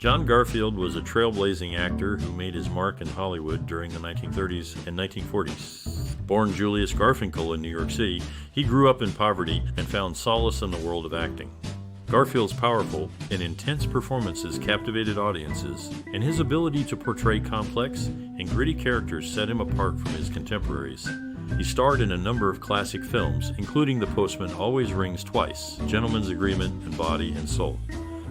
John Garfield was a trailblazing actor who made his mark in Hollywood during the 1930s and 1940s. Born Julius Garfinkel in New York City, he grew up in poverty and found solace in the world of acting. Garfield's powerful and intense performances captivated audiences, and his ability to portray complex and gritty characters set him apart from his contemporaries. He starred in a number of classic films, including The Postman Always Rings Twice, Gentleman's Agreement, and Body and Soul.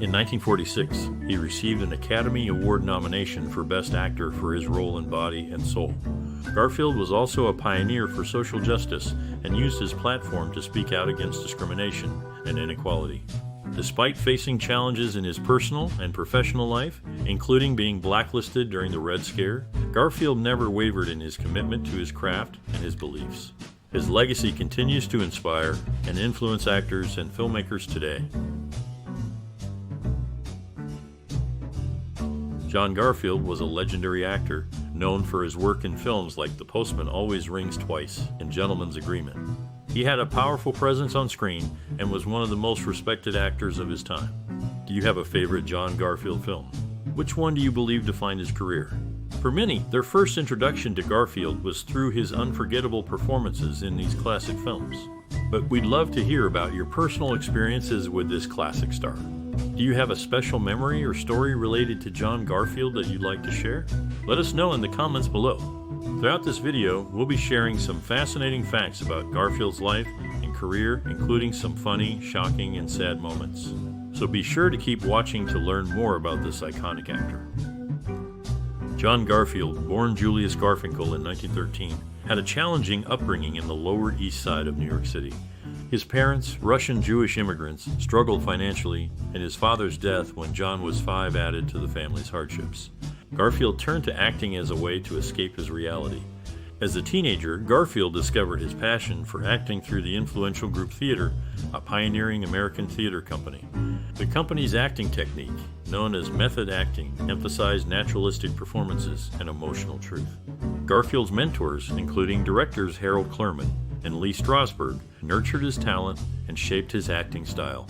In 1946, he received an Academy Award nomination for Best Actor for his role in Body and Soul. Garfield was also a pioneer for social justice and used his platform to speak out against discrimination and inequality. Despite facing challenges in his personal and professional life, including being blacklisted during the Red Scare, Garfield never wavered in his commitment to his craft and his beliefs. His legacy continues to inspire and influence actors and filmmakers today. John Garfield was a legendary actor, known for his work in films like The Postman Always Rings Twice and Gentleman's Agreement. He had a powerful presence on screen and was one of the most respected actors of his time. Do you have a favorite John Garfield film? Which one do you believe defined his career? For many, their first introduction to Garfield was through his unforgettable performances in these classic films. But we'd love to hear about your personal experiences with this classic star. Do you have a special memory or story related to John Garfield that you'd like to share? Let us know in the comments below. Throughout this video, we'll be sharing some fascinating facts about Garfield's life and career, including some funny, shocking, and sad moments. So be sure to keep watching to learn more about this iconic actor. John Garfield, born Julius Garfinkel in 1913, had a challenging upbringing in the Lower East Side of New York City. His parents, Russian Jewish immigrants, struggled financially, and his father's death when John was 5 added to the family's hardships. Garfield turned to acting as a way to escape his reality. As a teenager, Garfield discovered his passion for acting through the influential group theater, a pioneering American theater company. The company's acting technique, known as method acting, emphasized naturalistic performances and emotional truth. Garfield's mentors, including directors Harold Clurman and Lee Strasberg, nurtured his talent and shaped his acting style.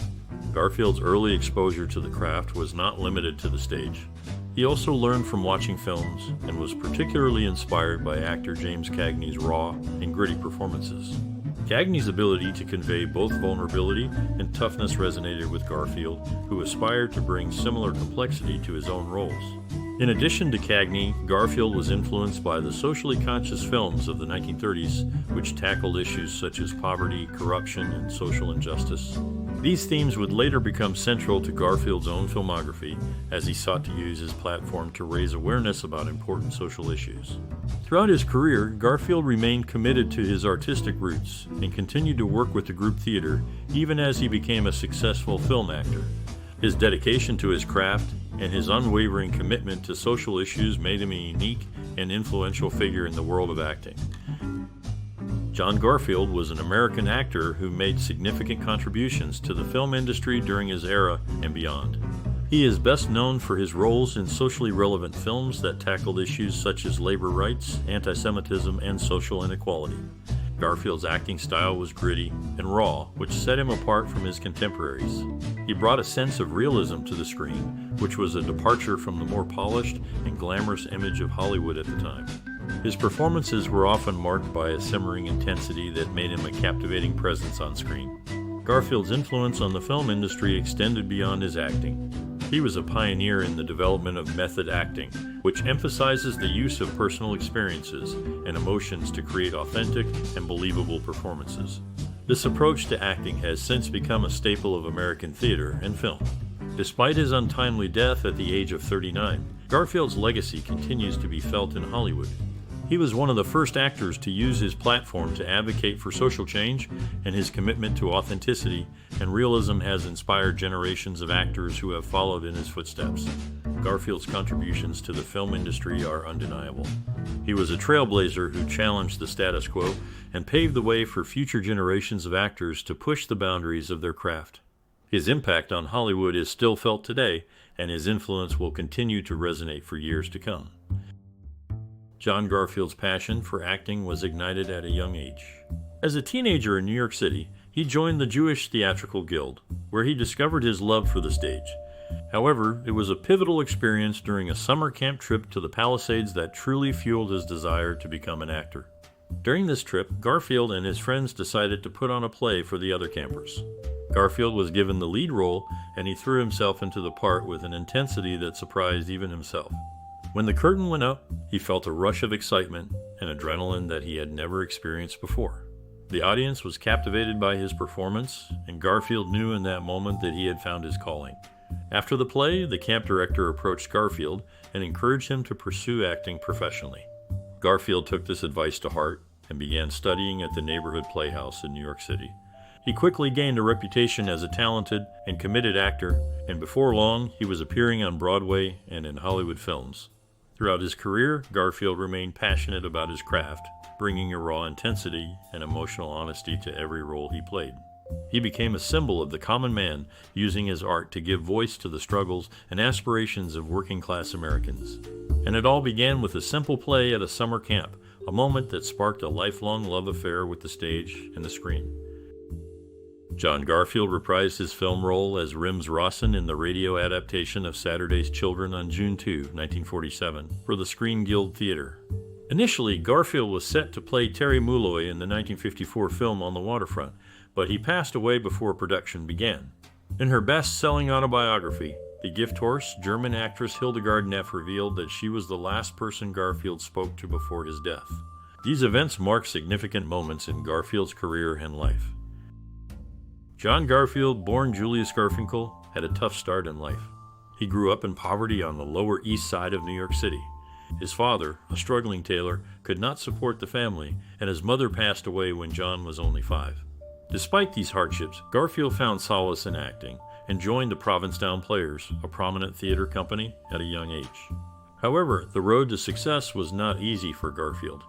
Garfield's early exposure to the craft was not limited to the stage. He also learned from watching films and was particularly inspired by actor James Cagney's raw and gritty performances. Cagney's ability to convey both vulnerability and toughness resonated with Garfield, who aspired to bring similar complexity to his own roles. In addition to Cagney, Garfield was influenced by the socially conscious films of the 1930s, which tackled issues such as poverty, corruption, and social injustice. These themes would later become central to Garfield's own filmography as he sought to use his platform to raise awareness about important social issues. Throughout his career, Garfield remained committed to his artistic roots and continued to work with the group theater even as he became a successful film actor. His dedication to his craft and his unwavering commitment to social issues made him a unique and influential figure in the world of acting. John Garfield was an American actor who made significant contributions to the film industry during his era and beyond. He is best known for his roles in socially relevant films that tackled issues such as labor rights, anti-Semitism, and social inequality. Garfield's acting style was gritty and raw, which set him apart from his contemporaries. He brought a sense of realism to the screen, which was a departure from the more polished and glamorous image of Hollywood at the time. His performances were often marked by a simmering intensity that made him a captivating presence on screen. Garfield's influence on the film industry extended beyond his acting. He was a pioneer in the development of method acting, which emphasizes the use of personal experiences and emotions to create authentic and believable performances. This approach to acting has since become a staple of American theater and film. Despite his untimely death at the age of 39, Garfield's legacy continues to be felt in Hollywood. He was one of the first actors to use his platform to advocate for social change, and his commitment to authenticity and realism has inspired generations of actors who have followed in his footsteps. Garfield's contributions to the film industry are undeniable. He was a trailblazer who challenged the status quo and paved the way for future generations of actors to push the boundaries of their craft. His impact on Hollywood is still felt today, and his influence will continue to resonate for years to come. John Garfield's passion for acting was ignited at a young age. As a teenager in New York City, he joined the Jewish Theatrical Guild, where he discovered his love for the stage. However, it was a pivotal experience during a summer camp trip to the Palisades that truly fueled his desire to become an actor. During this trip, Garfield and his friends decided to put on a play for the other campers. Garfield was given the lead role, and he threw himself into the part with an intensity that surprised even himself. When the curtain went up, he felt a rush of excitement and adrenaline that he had never experienced before. The audience was captivated by his performance, and Garfield knew in that moment that he had found his calling. After the play, the camp director approached Garfield and encouraged him to pursue acting professionally. Garfield took this advice to heart and began studying at the neighborhood playhouse in New York City. He quickly gained a reputation as a talented and committed actor, and before long, he was appearing on Broadway and in Hollywood films. Throughout his career, Garfield remained passionate about his craft, bringing a raw intensity and emotional honesty to every role he played. He became a symbol of the common man, using his art to give voice to the struggles and aspirations of working-class Americans. And it all began with a simple play at a summer camp, a moment that sparked a lifelong love affair with the stage and the screen. John Garfield reprised his film role as Rims Rawson in the radio adaptation of Saturday's Children on June 2, 1947, for the Screen Guild Theater. Initially, Garfield was set to play Terry Mulloy in the 1954 film On the Waterfront, but he passed away before production began. In her best-selling autobiography, The Gift Horse, German actress Hildegard Neff revealed that she was the last person Garfield spoke to before his death. These events mark significant moments in Garfield's career and life. John Garfield, born Julius Garfinkel, had a tough start in life. He grew up in poverty on the Lower East Side of New York City. His father, a struggling tailor, could not support the family, and his mother passed away when John was only 5. Despite these hardships, Garfield found solace in acting and joined the Provincetown Players, a prominent theater company, at a young age. However, the road to success was not easy for Garfield.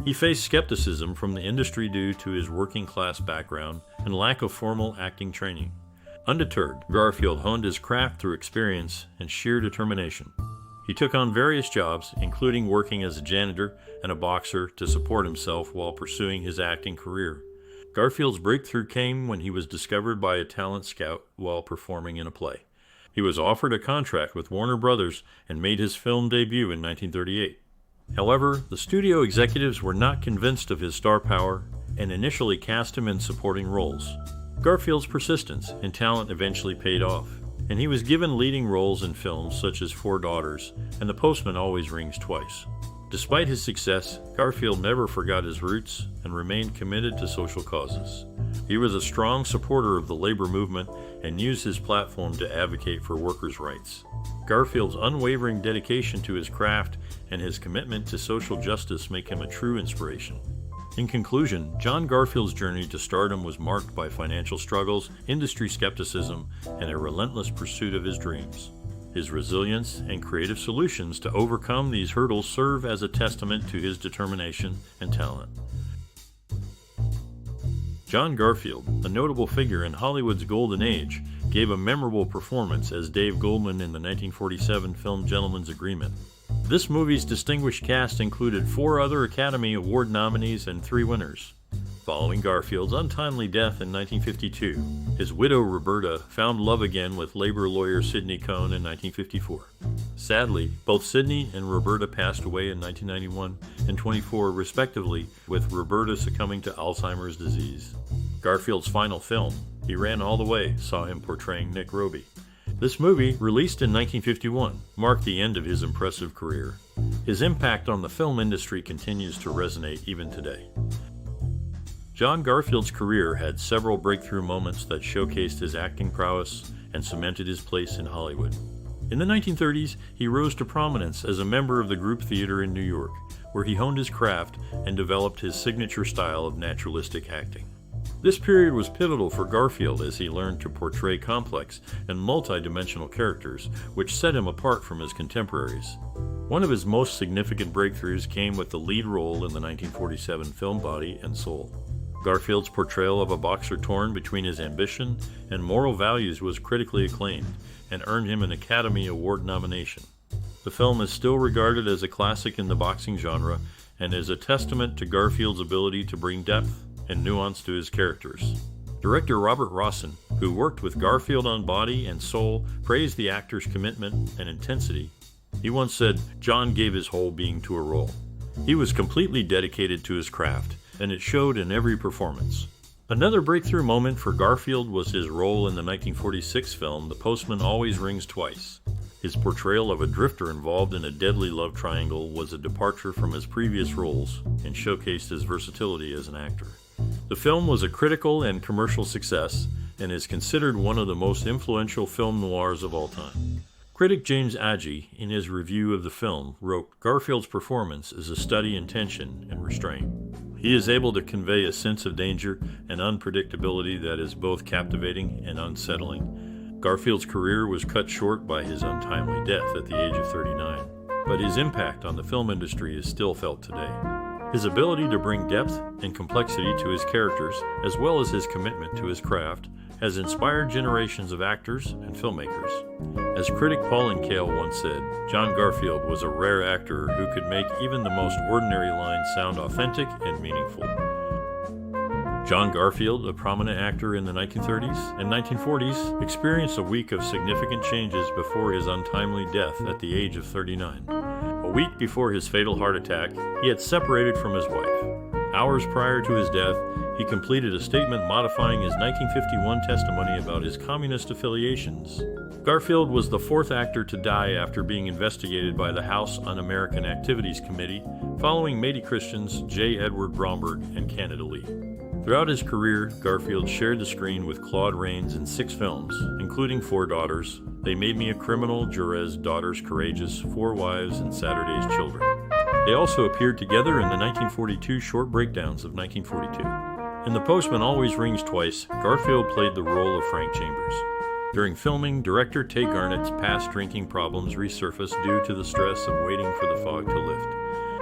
He faced skepticism from the industry due to his working-class background and lack of formal acting training. Undeterred, Garfield honed his craft through experience and sheer determination. He took on various jobs, including working as a janitor and a boxer to support himself while pursuing his acting career. Garfield's breakthrough came when he was discovered by a talent scout while performing in a play. He was offered a contract with Warner Brothers and made his film debut in 1938. However, the studio executives were not convinced of his star power and initially cast him in supporting roles. Garfield's persistence and talent eventually paid off, and he was given leading roles in films such as Four Daughters and The Postman Always Rings Twice. Despite his success, Garfield never forgot his roots and remained committed to social causes. He was a strong supporter of the labor movement and used his platform to advocate for workers' rights. Garfield's unwavering dedication to his craft and his commitment to social justice make him a true inspiration. In conclusion, John Garfield's journey to stardom was marked by financial struggles, industry skepticism, and a relentless pursuit of his dreams. His resilience and creative solutions to overcome these hurdles serve as a testament to his determination and talent. John Garfield, a notable figure in Hollywood's golden age, gave a memorable performance as Dave Goldman in the 1947 film Gentleman's Agreement. This movie's distinguished cast included 4 other Academy Award nominees and 3 winners. Following Garfield's untimely death in 1952, his widow Roberta found love again with labor lawyer Sidney Cohn in 1954. Sadly, both Sidney and Roberta passed away in 1991 and 24 respectively, with Roberta succumbing to Alzheimer's disease. Garfield's final film, He Ran All the Way, saw him portraying Nick Roby. This movie, released in 1951, marked the end of his impressive career. His impact on the film industry continues to resonate even today. John Garfield's career had several breakthrough moments that showcased his acting prowess and cemented his place in Hollywood. In the 1930s, he rose to prominence as a member of the Group Theater in New York, where he honed his craft and developed his signature style of naturalistic acting. This period was pivotal for Garfield as he learned to portray complex and multi-dimensional characters, which set him apart from his contemporaries. One of his most significant breakthroughs came with the lead role in the 1947 film Body and Soul. Garfield's portrayal of a boxer torn between his ambition and moral values was critically acclaimed and earned him an Academy Award nomination. The film is still regarded as a classic in the boxing genre and is a testament to Garfield's ability to bring depth and nuance to his characters. Director Robert Rossen, who worked with Garfield on Body and Soul, praised the actor's commitment and intensity. He once said, "John gave his whole being to a role." He was completely dedicated to his craft, and it showed in every performance. Another breakthrough moment for Garfield was his role in the 1946 film The Postman Always Rings Twice. His portrayal of a drifter involved in a deadly love triangle was a departure from his previous roles and showcased his versatility as an actor. The film was a critical and commercial success and is considered one of the most influential film noirs of all time. Critic James Agee, in his review of the film, wrote, "Garfield's performance is a study in tension and restraint. He is able to convey a sense of danger and unpredictability that is both captivating and unsettling." Garfield's career was cut short by his untimely death at the age of 39, but his impact on the film industry is still felt today. His ability to bring depth and complexity to his characters, as well as his commitment to his craft, has inspired generations of actors and filmmakers. As critic Pauline Kael once said, John Garfield was a rare actor who could make even the most ordinary lines sound authentic and meaningful. John Garfield, a prominent actor in the 1930s and 1940s, experienced a week of significant changes before his untimely death at the age of 39. A week before his fatal heart attack, he had separated from his wife. Hours prior to his death, he completed a statement modifying his 1951 testimony about his communist affiliations. Garfield was the fourth actor to die after being investigated by the House Un-American Activities Committee, following Matey Christians, J. Edward Bromberg, and Canada Lee. Throughout his career, Garfield shared the screen with Claude Rains in 6 films, including Four Daughters, They Made Me a Criminal, Jerez, Daughters Courageous, Four Wives, and Saturday's Children. They also appeared together in the 1942 short breakdowns of 1942. In The Postman Always Rings Twice, Garfield played the role of Frank Chambers. During filming, director Tay Garnett's past drinking problems resurfaced due to the stress of waiting for the fog to lift.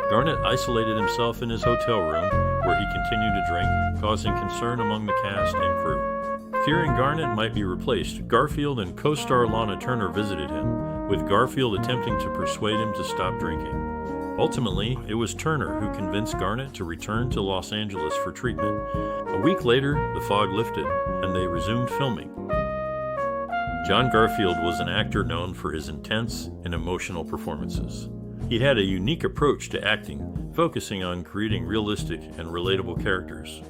Garnett isolated himself in his hotel room, where he continued to drink, causing concern among the cast and crew. Fearing Garnett might be replaced, Garfield and co-star Lana Turner visited him, with Garfield attempting to persuade him to stop drinking. Ultimately, it was Turner who convinced Garnett to return to Los Angeles for treatment. A week later, the fog lifted, and they resumed filming. John Garfield was an actor known for his intense and emotional performances. He had a unique approach to acting, focusing on creating realistic and relatable characters.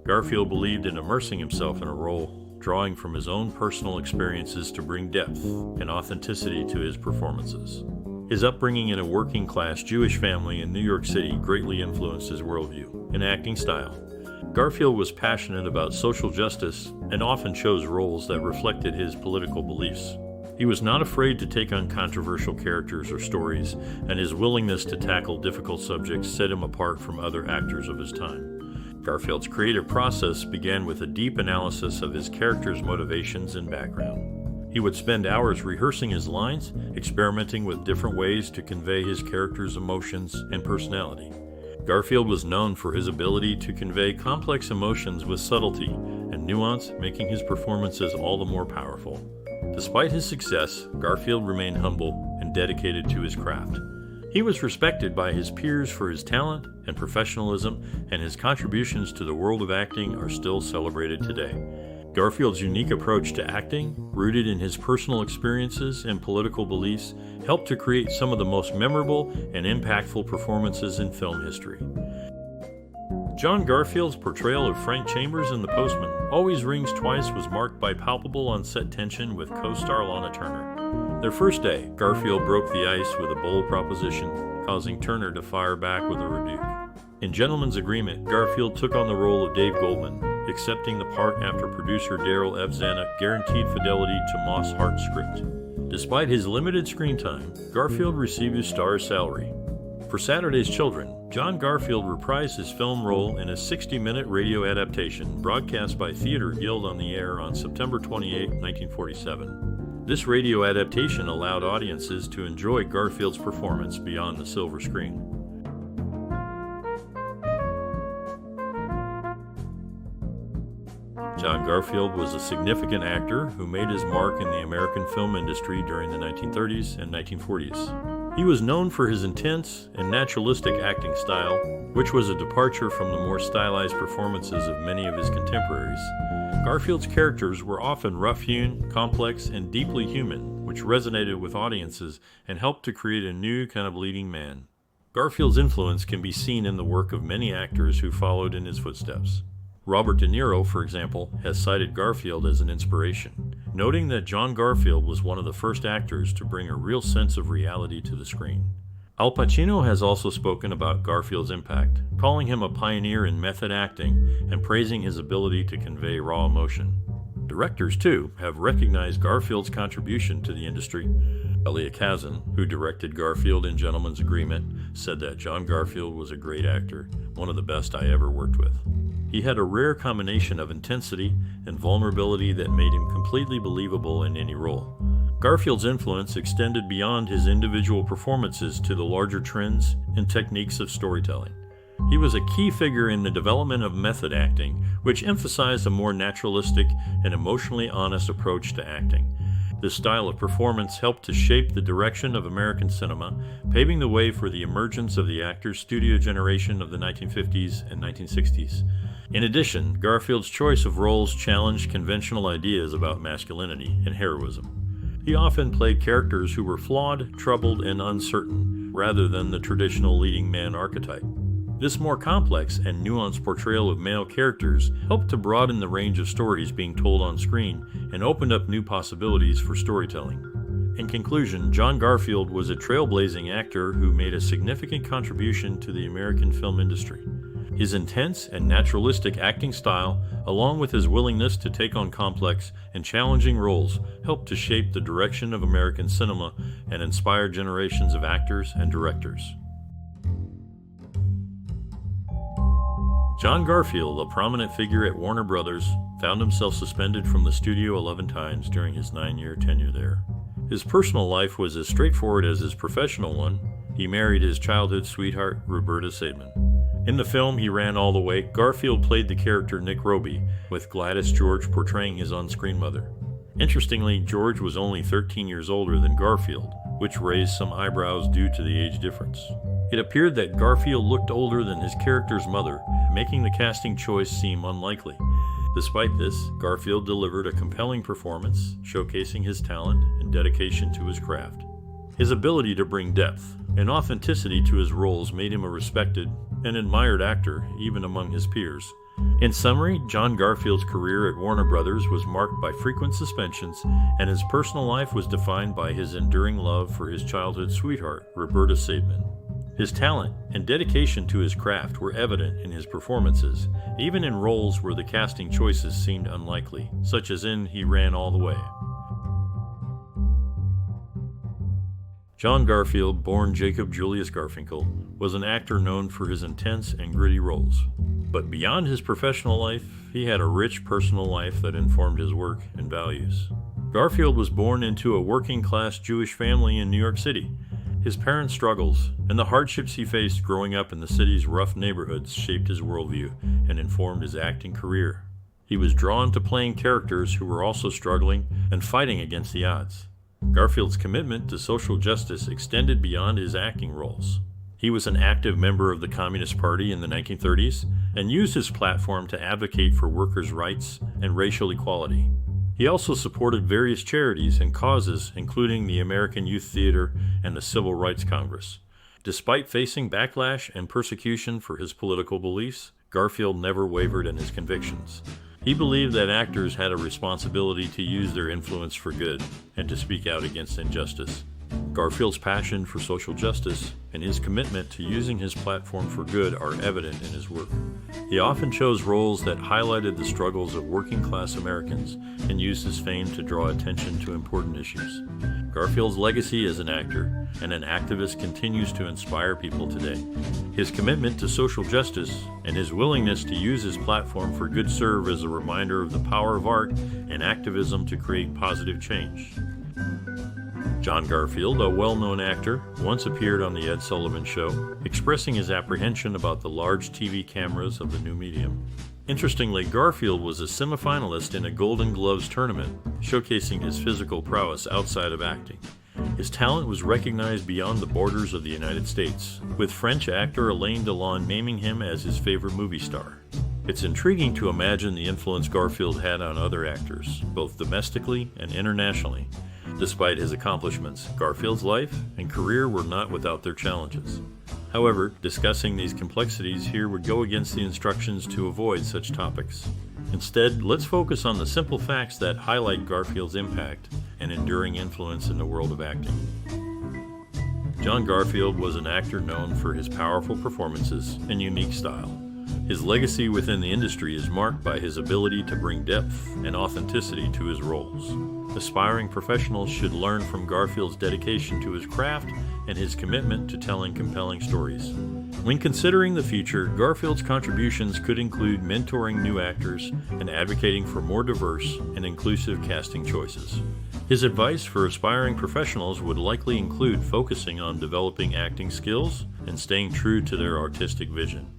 Garfield believed in immersing himself in a role, drawing from his own personal experiences to bring depth and authenticity to his performances. His upbringing in a working-class Jewish family in New York City greatly influenced his worldview and acting style. Garfield was passionate about social justice and often chose roles that reflected his political beliefs. He was not afraid to take on controversial characters or stories, and his willingness to tackle difficult subjects set him apart from other actors of his time. Garfield's creative process began with a deep analysis of his character's motivations and background. He would spend hours rehearsing his lines, experimenting with different ways to convey his character's emotions and personality. Garfield was known for his ability to convey complex emotions with subtlety and nuance, making his performances all the more powerful. Despite his success, Garfield remained humble and dedicated to his craft. He was respected by his peers for his talent and professionalism, and his contributions to the world of acting are still celebrated today. Garfield's unique approach to acting, rooted in his personal experiences and political beliefs, helped to create some of the most memorable and impactful performances in film history. John Garfield's portrayal of Frank Chambers in The Postman Always Rings Twice was marked by palpable on-set tension with co-star Lana Turner. Their first day, Garfield broke the ice with a bold proposition, causing Turner to fire back with a rebuke. In Gentleman's Agreement, Garfield took on the role of Dave Goldman, accepting the part after producer Darryl F. Zanuck guaranteed fidelity to Moss Hart's script. Despite his limited screen time, Garfield received his star's salary. For Saturday's Children, John Garfield reprised his film role in a 60-minute radio adaptation broadcast by Theater Guild on the Air on September 28, 1947. This radio adaptation allowed audiences to enjoy Garfield's performance beyond the silver screen. John Garfield was a significant actor who made his mark in the American film industry during the 1930s and 1940s. He was known for his intense and naturalistic acting style, which was a departure from the more stylized performances of many of his contemporaries. Garfield's characters were often rough-hewn, complex, and deeply human, which resonated with audiences and helped to create a new kind of leading man. Garfield's influence can be seen in the work of many actors who followed in his footsteps. Robert De Niro, for example, has cited Garfield as an inspiration, noting that John Garfield was one of the first actors to bring a real sense of reality to the screen. Al Pacino has also spoken about Garfield's impact, calling him a pioneer in method acting and praising his ability to convey raw emotion. Directors, too, have recognized Garfield's contribution to the industry. Elia Kazan, who directed Garfield in Gentleman's Agreement, said that John Garfield was a great actor, one of the best I ever worked with. He had a rare combination of intensity and vulnerability that made him completely believable in any role. Garfield's influence extended beyond his individual performances to the larger trends and techniques of storytelling. He was a key figure in the development of method acting, which emphasized a more naturalistic and emotionally honest approach to acting. This style of performance helped to shape the direction of American cinema, paving the way for the emergence of the actors' studio generation of the 1950s and 1960s. In addition, Garfield's choice of roles challenged conventional ideas about masculinity and heroism. He often played characters who were flawed, troubled, and uncertain, rather than the traditional leading man archetype. This more complex and nuanced portrayal of male characters helped to broaden the range of stories being told on screen and opened up new possibilities for storytelling. In conclusion, John Garfield was a trailblazing actor who made a significant contribution to the American film industry. His intense and naturalistic acting style, along with his willingness to take on complex and challenging roles, helped to shape the direction of American cinema and inspire generations of actors and directors. John Garfield, a prominent figure at Warner Brothers, found himself suspended from the studio 11 times during his 9-year tenure there. His personal life was as straightforward as his professional one. He married his childhood sweetheart, Roberta Seidman. In the film He Ran All the Way, Garfield played the character Nick Roby, with Gladys George portraying his on-screen mother. Interestingly, George was only 13 years older than Garfield, which raised some eyebrows due to the age difference. It appeared that Garfield looked older than his character's mother, making the casting choice seem unlikely. Despite this, Garfield delivered a compelling performance, showcasing his talent and dedication to his craft. His ability to bring depth and authenticity to his roles made him a respected and admired actor, even among his peers. In summary, John Garfield's career at Warner Brothers was marked by frequent suspensions, and his personal life was defined by his enduring love for his childhood sweetheart, Roberta Seidman. His talent and dedication to his craft were evident in his performances, even in roles where the casting choices seemed unlikely, such as in He Ran All the Way. John Garfield, born Jacob Julius Garfinkel, was an actor known for his intense and gritty roles. But beyond his professional life, he had a rich personal life that informed his work and values. Garfield was born into a working-class Jewish family in New York City. His parents' struggles and the hardships he faced growing up in the city's rough neighborhoods shaped his worldview and informed his acting career. He was drawn to playing characters who were also struggling and fighting against the odds. Garfield's commitment to social justice extended beyond his acting roles. He was an active member of the Communist Party in the 1930s and used his platform to advocate for workers' rights and racial equality. He also supported various charities and causes, including the American Youth Theater and the Civil Rights Congress. Despite facing backlash and persecution for his political beliefs, Garfield never wavered in his convictions. He believed that actors had a responsibility to use their influence for good and to speak out against injustice. Garfield's passion for social justice and his commitment to using his platform for good are evident in his work. He often chose roles that highlighted the struggles of working-class Americans and used his fame to draw attention to important issues. Garfield's legacy as an actor and an activist continues to inspire people today. His commitment to social justice and his willingness to use his platform for good serve as a reminder of the power of art and activism to create positive change. John Garfield, a well-known actor, once appeared on The Ed Sullivan Show, expressing his apprehension about the large TV cameras of the new medium. Interestingly, Garfield was a semifinalist in a Golden Gloves tournament, showcasing his physical prowess outside of acting. His talent was recognized beyond the borders of the United States, with French actor Alain Delon naming him as his favorite movie star. It's intriguing to imagine the influence Garfield had on other actors, both domestically and internationally. Despite his accomplishments, Garfield's life and career were not without their challenges. However, discussing these complexities here would go against the instructions to avoid such topics. Instead, let's focus on the simple facts that highlight Garfield's impact and enduring influence in the world of acting. John Garfield was an actor known for his powerful performances and unique style. His legacy within the industry is marked by his ability to bring depth and authenticity to his roles. Aspiring professionals should learn from Garfield's dedication to his craft and his commitment to telling compelling stories. When considering the future, Garfield's contributions could include mentoring new actors and advocating for more diverse and inclusive casting choices. His advice for aspiring professionals would likely include focusing on developing acting skills and staying true to their artistic vision.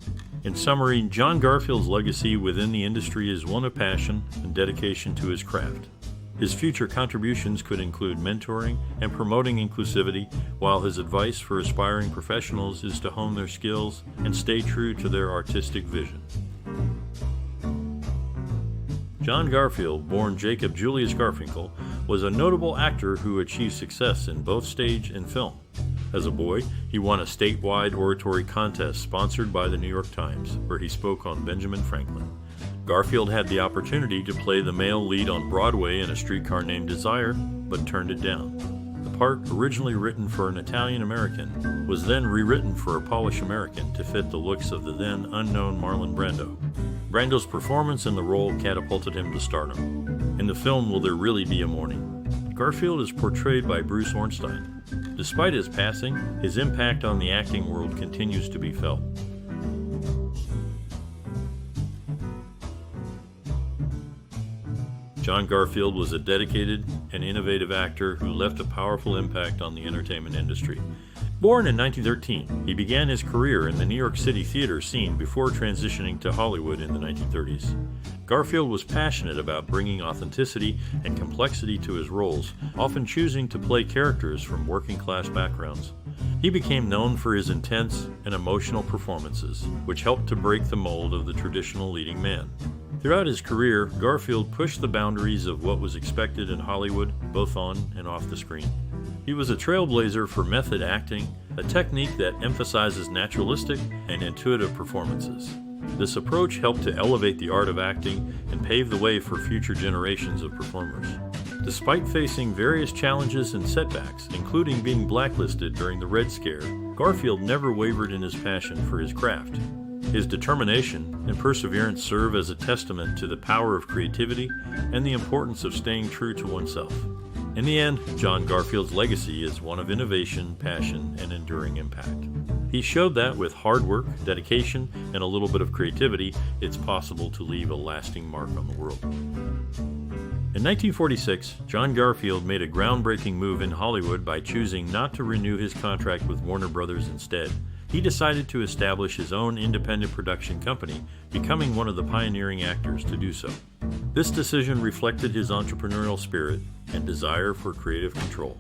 In summary, John Garfield's legacy within the industry is one of passion and dedication to his craft. His future contributions could include mentoring and promoting inclusivity, while his advice for aspiring professionals is to hone their skills and stay true to their artistic vision. John Garfield, born Jacob Julius Garfinkel, was a notable actor who achieved success in both stage and film. As a boy, he won a statewide oratory contest sponsored by the New York Times, where he spoke on Benjamin Franklin. Garfield had the opportunity to play the male lead on Broadway in A Streetcar Named Desire, but turned it down. The part, originally written for an Italian-American, was then rewritten for a Polish American to fit the looks of the then unknown Marlon Brando. Brando's performance in the role catapulted him to stardom. In the film Will There Really Be a Morning?, Garfield is portrayed by Bruce Ornstein. Despite his passing, his impact on the acting world continues to be felt. John Garfield was a dedicated and innovative actor who left a powerful impact on the entertainment industry. Born in 1913, he began his career in the New York City theater scene before transitioning to Hollywood in the 1930s. Garfield was passionate about bringing authenticity and complexity to his roles, often choosing to play characters from working-class backgrounds. He became known for his intense and emotional performances, which helped to break the mold of the traditional leading man. Throughout his career, Garfield pushed the boundaries of what was expected in Hollywood, both on and off the screen. He was a trailblazer for method acting, a technique that emphasizes naturalistic and intuitive performances. This approach helped to elevate the art of acting and pave the way for future generations of performers. Despite facing various challenges and setbacks, including being blacklisted during the Red Scare, Garfield never wavered in his passion for his craft. His determination and perseverance serve as a testament to the power of creativity and the importance of staying true to oneself. In the end, John Garfield's legacy is one of innovation, passion, and enduring impact. He showed that with hard work, dedication, and a little bit of creativity, it's possible to leave a lasting mark on the world. In 1946, John Garfield made a groundbreaking move in Hollywood by choosing not to renew his contract with Warner Brothers instead. He decided to establish his own independent production company, becoming one of the pioneering actors to do so. This decision reflected his entrepreneurial spirit and desire for creative control.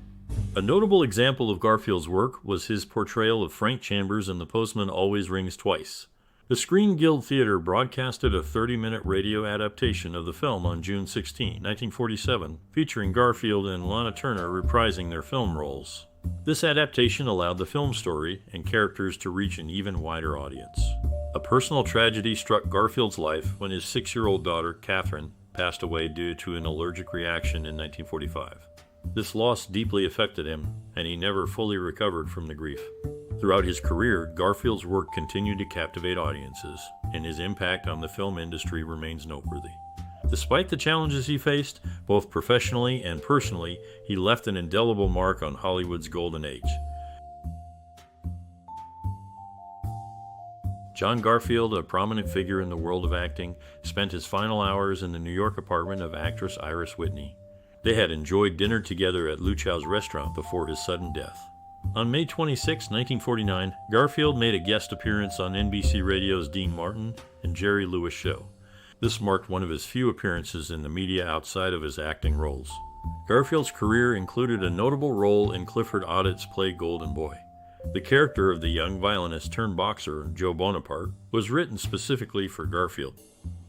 A notable example of Garfield's work was his portrayal of Frank Chambers in The Postman Always Rings Twice. The Screen Guild Theater broadcasted a 30-minute radio adaptation of the film on June 16, 1947, featuring Garfield and Lana Turner reprising their film roles. This adaptation allowed the film story and characters to reach an even wider audience. A personal tragedy struck Garfield's life when his 6-year-old daughter, Catherine, passed away due to an allergic reaction in 1945. This loss deeply affected him, and he never fully recovered from the grief. Throughout his career, Garfield's work continued to captivate audiences, and his impact on the film industry remains noteworthy. Despite the challenges he faced, both professionally and personally, he left an indelible mark on Hollywood's golden age. John Garfield, a prominent figure in the world of acting, spent his final hours in the New York apartment of actress Iris Whitney. They had enjoyed dinner together at Luchow's restaurant before his sudden death. On May 26, 1949, Garfield made a guest appearance on NBC Radio's Dean Martin and Jerry Lewis show. This marked one of his few appearances in the media outside of his acting roles. Garfield's career included a notable role in Clifford Odditt's play Golden Boy. The character of the young violinist turned boxer, Joe Bonaparte, was written specifically for Garfield.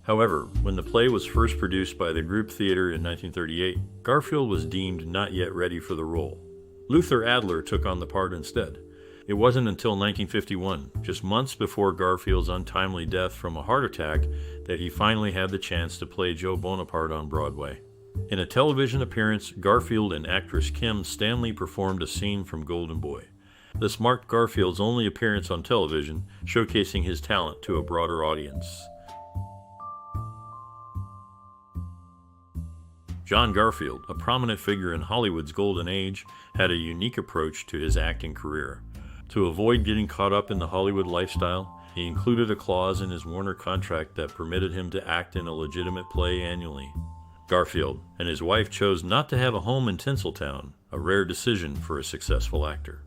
However, when the play was first produced by the Group Theater in 1938, Garfield was deemed not yet ready for the role. Luther Adler took on the part instead. It wasn't until 1951, just months before Garfield's untimely death from a heart attack, that he finally had the chance to play Joe Bonaparte on Broadway. In a television appearance, Garfield and actress Kim Stanley performed a scene from Golden Boy. This marked Garfield's only appearance on television, showcasing his talent to a broader audience. John Garfield, a prominent figure in Hollywood's golden age, had a unique approach to his acting career. To avoid getting caught up in the Hollywood lifestyle, he included a clause in his Warner contract that permitted him to act in a legitimate play annually. Garfield and his wife chose not to have a home in Tinseltown, a rare decision for a successful actor.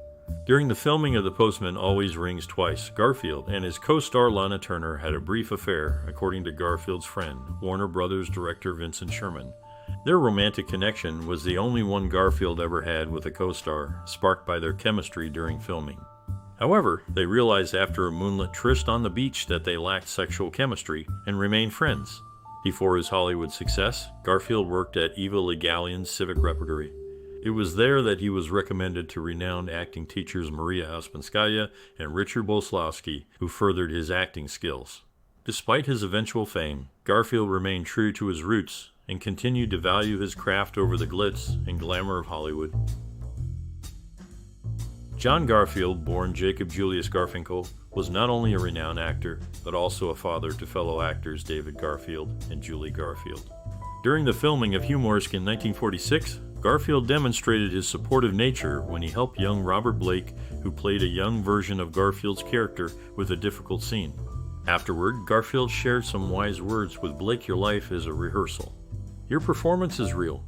During the filming of The Postman Always Rings Twice, Garfield and his co-star Lana Turner had a brief affair, according to Garfield's friend, Warner Brothers director Vincent Sherman. Their romantic connection was the only one Garfield ever had with a co-star, sparked by their chemistry during filming. However, they realized after a moonlit tryst on the beach that they lacked sexual chemistry and remained friends. Before his Hollywood success, Garfield worked at Eva Le Gallienne's Civic Repertory. It was there that he was recommended to renowned acting teachers Maria Ospinskaya and Richard Boslowski, who furthered his acting skills. Despite his eventual fame, Garfield remained true to his roots and continued to value his craft over the glitz and glamour of Hollywood. John Garfield, born Jacob Julius Garfinkel, was not only a renowned actor, but also a father to fellow actors David Garfield and Julie Garfield. During the filming of Humoresque in 1946, Garfield demonstrated his supportive nature when he helped young Robert Blake, who played a young version of Garfield's character, with a difficult scene. Afterward, Garfield shared some wise words with Blake: "Your life is a rehearsal. Your performance is real."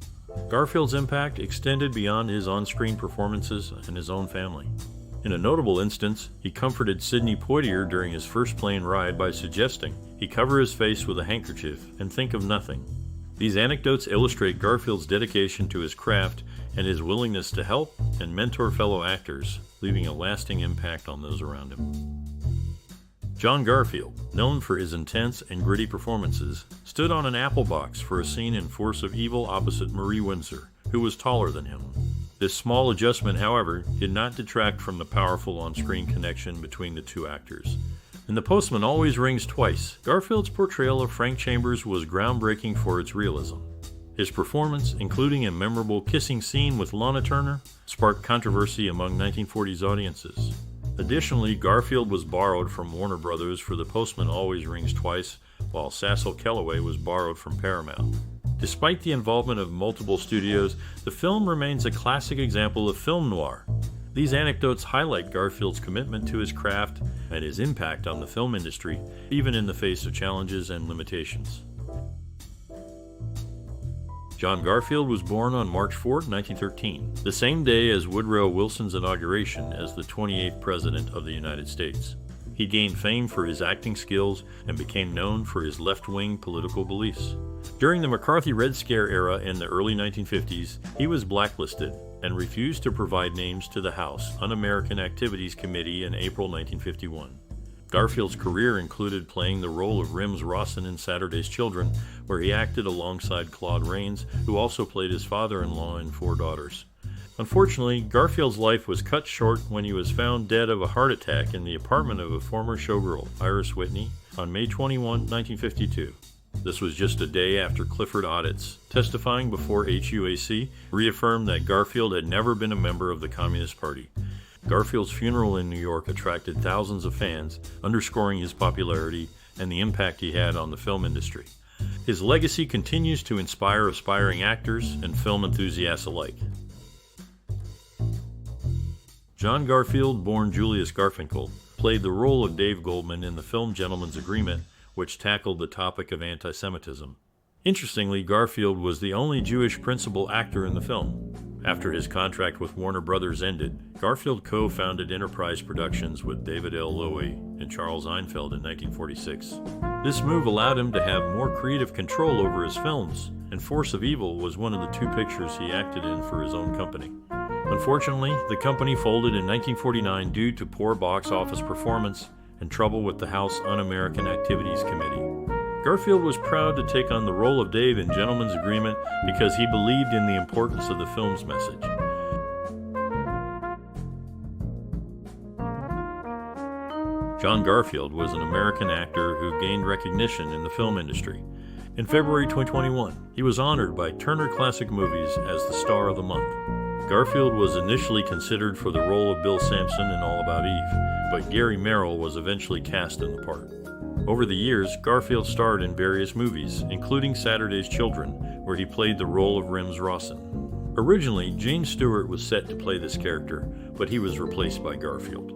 Garfield's impact extended beyond his on-screen performances and his own family. In a notable instance, he comforted Sidney Poitier during his first plane ride by suggesting he cover his face with a handkerchief and think of nothing. These anecdotes illustrate Garfield's dedication to his craft and his willingness to help and mentor fellow actors, leaving a lasting impact on those around him. John Garfield, known for his intense and gritty performances, stood on an apple box for a scene in Force of Evil opposite Marie Windsor, who was taller than him. This small adjustment, however, did not detract from the powerful on-screen connection between the two actors. In The Postman Always Rings Twice, Garfield's portrayal of Frank Chambers was groundbreaking for its realism. His performance, including a memorable kissing scene with Lana Turner, sparked controversy among 1940s audiences. Additionally, Garfield was borrowed from Warner Brothers for The Postman Always Rings Twice, while Cecil Kellaway was borrowed from Paramount. Despite the involvement of multiple studios, the film remains a classic example of film noir. These anecdotes highlight Garfield's commitment to his craft and his impact on the film industry, even in the face of challenges and limitations. John Garfield was born on March 4, 1913, the same day as Woodrow Wilson's inauguration as the 28th President of the United States. He gained fame for his acting skills and became known for his left-wing political beliefs. During the McCarthy Red Scare era in the early 1950s, he was blacklisted and refused to provide names to the House Un-American Activities Committee in April 1951. Garfield's career included playing the role of Rims Rawson in Saturday's Children, where he acted alongside Claude Rains, who also played his father-in-law in Four Daughters. Unfortunately, Garfield's life was cut short when he was found dead of a heart attack in the apartment of a former showgirl, Iris Whitney, on May 21, 1952. This was just a day after Clifford Audits, testifying before HUAC, reaffirmed that Garfield had never been a member of the Communist Party. Garfield's funeral in New York attracted thousands of fans, underscoring his popularity and the impact he had on the film industry. His legacy continues to inspire aspiring actors and film enthusiasts alike. John Garfield, born Julius Garfinkel, played the role of Dave Goldman in the film Gentleman's Agreement, which tackled the topic of anti-Semitism. Interestingly, Garfield was the only Jewish principal actor in the film. After his contract with Warner Brothers ended, Garfield co-founded Enterprise Productions with David L. Lowy and Charles Einfeld in 1946. This move allowed him to have more creative control over his films, and Force of Evil was one of the two pictures he acted in for his own company. Unfortunately, the company folded in 1949 due to poor box office performance and trouble with the House Un-American Activities Committee. Garfield was proud to take on the role of Dave in Gentleman's Agreement because he believed in the importance of the film's message. John Garfield was an American actor who gained recognition in the film industry. In February 2021, he was honored by Turner Classic Movies as the Star of the Month. Garfield was initially considered for the role of Bill Sampson in All About Eve, but Gary Merrill was eventually cast in the part. Over the years, Garfield starred in various movies, including Saturday's Children, where he played the role of Rims Rawson. Originally, Jane Stewart was set to play this character, but he was replaced by Garfield.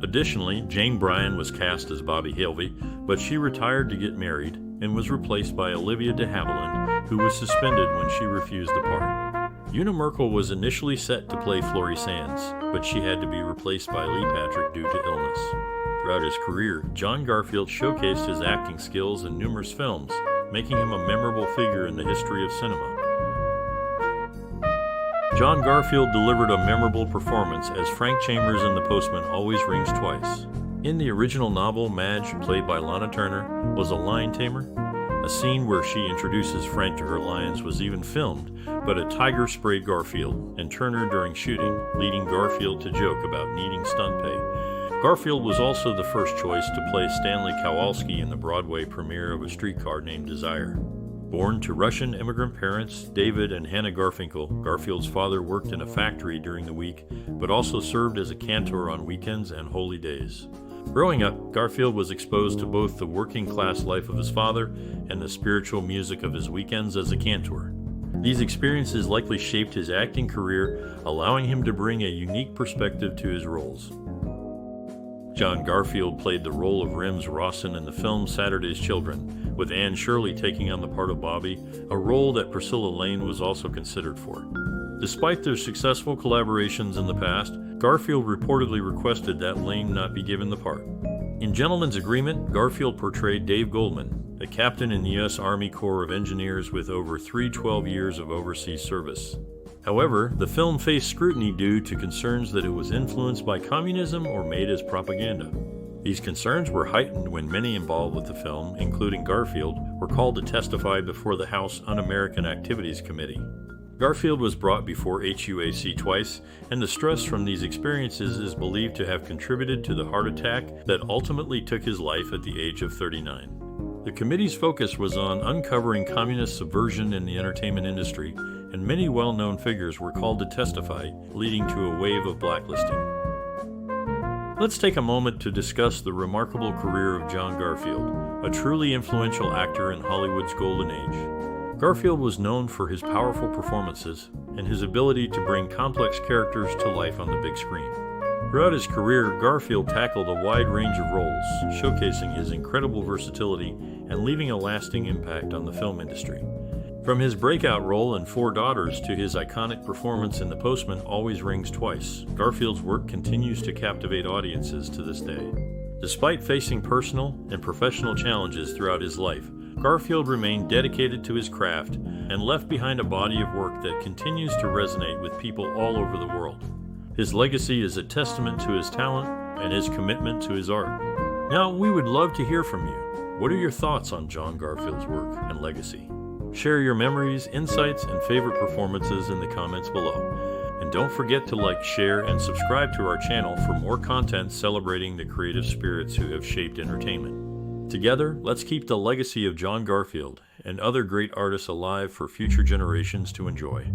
Additionally, Jane Bryan was cast as Bobby Halvey, but she retired to get married and was replaced by Olivia de Havilland, who was suspended when she refused the part. Una Merkel was initially set to play Florrie Sands, but she had to be replaced by Lee Patrick due to illness. Throughout his career, John Garfield showcased his acting skills in numerous films, making him a memorable figure in the history of cinema. John Garfield delivered a memorable performance as Frank Chambers in The Postman Always Rings Twice. In the original novel, Madge, played by Lana Turner, was a lion tamer. A scene where she introduces Frank to her lions was even filmed, but a tiger sprayed Garfield and Turner during shooting, leading Garfield to joke about needing stunt pay. Garfield was also the first choice to play Stanley Kowalski in the Broadway premiere of A Streetcar Named Desire. Born to Russian immigrant parents, David and Hannah Garfinkel, Garfield's father worked in a factory during the week, but also served as a cantor on weekends and holy days. Growing up, Garfield was exposed to both the working-class life of his father and the spiritual music of his weekends as a cantor. These experiences likely shaped his acting career, allowing him to bring a unique perspective to his roles. John Garfield played the role of Rims Rawson in the film Saturday's Children, with Anne Shirley taking on the part of Bobby, a role that Priscilla Lane was also considered for. Despite their successful collaborations in the past, Garfield reportedly requested that Lane not be given the part. In Gentleman's Agreement, Garfield portrayed Dave Goldman, a captain in the U.S. Army Corps of Engineers with over 12 years of overseas service. However, the film faced scrutiny due to concerns that it was influenced by communism or made as propaganda. These concerns were heightened when many involved with the film, including Garfield, were called to testify before the House Un-American Activities Committee. Garfield was brought before HUAC twice, and the stress from these experiences is believed to have contributed to the heart attack that ultimately took his life at the age of 39. The committee's focus was on uncovering communist subversion in the entertainment industry, and many well-known figures were called to testify, leading to a wave of blacklisting. Let's take a moment to discuss the remarkable career of John Garfield, a truly influential actor in Hollywood's golden age. Garfield was known for his powerful performances and his ability to bring complex characters to life on the big screen. Throughout his career, Garfield tackled a wide range of roles, showcasing his incredible versatility and leaving a lasting impact on the film industry. From his breakout role in Four Daughters to his iconic performance in The Postman Always Rings Twice, Garfield's work continues to captivate audiences to this day. Despite facing personal and professional challenges throughout his life, Garfield remained dedicated to his craft and left behind a body of work that continues to resonate with people all over the world. His legacy is a testament to his talent and his commitment to his art. Now, we would love to hear from you. What are your thoughts on John Garfield's work and legacy? Share your memories, insights, and favorite performances in the comments below. And don't forget to like, share, and subscribe to our channel for more content celebrating the creative spirits who have shaped entertainment. Together, let's keep the legacy of John Garfield and other great artists alive for future generations to enjoy.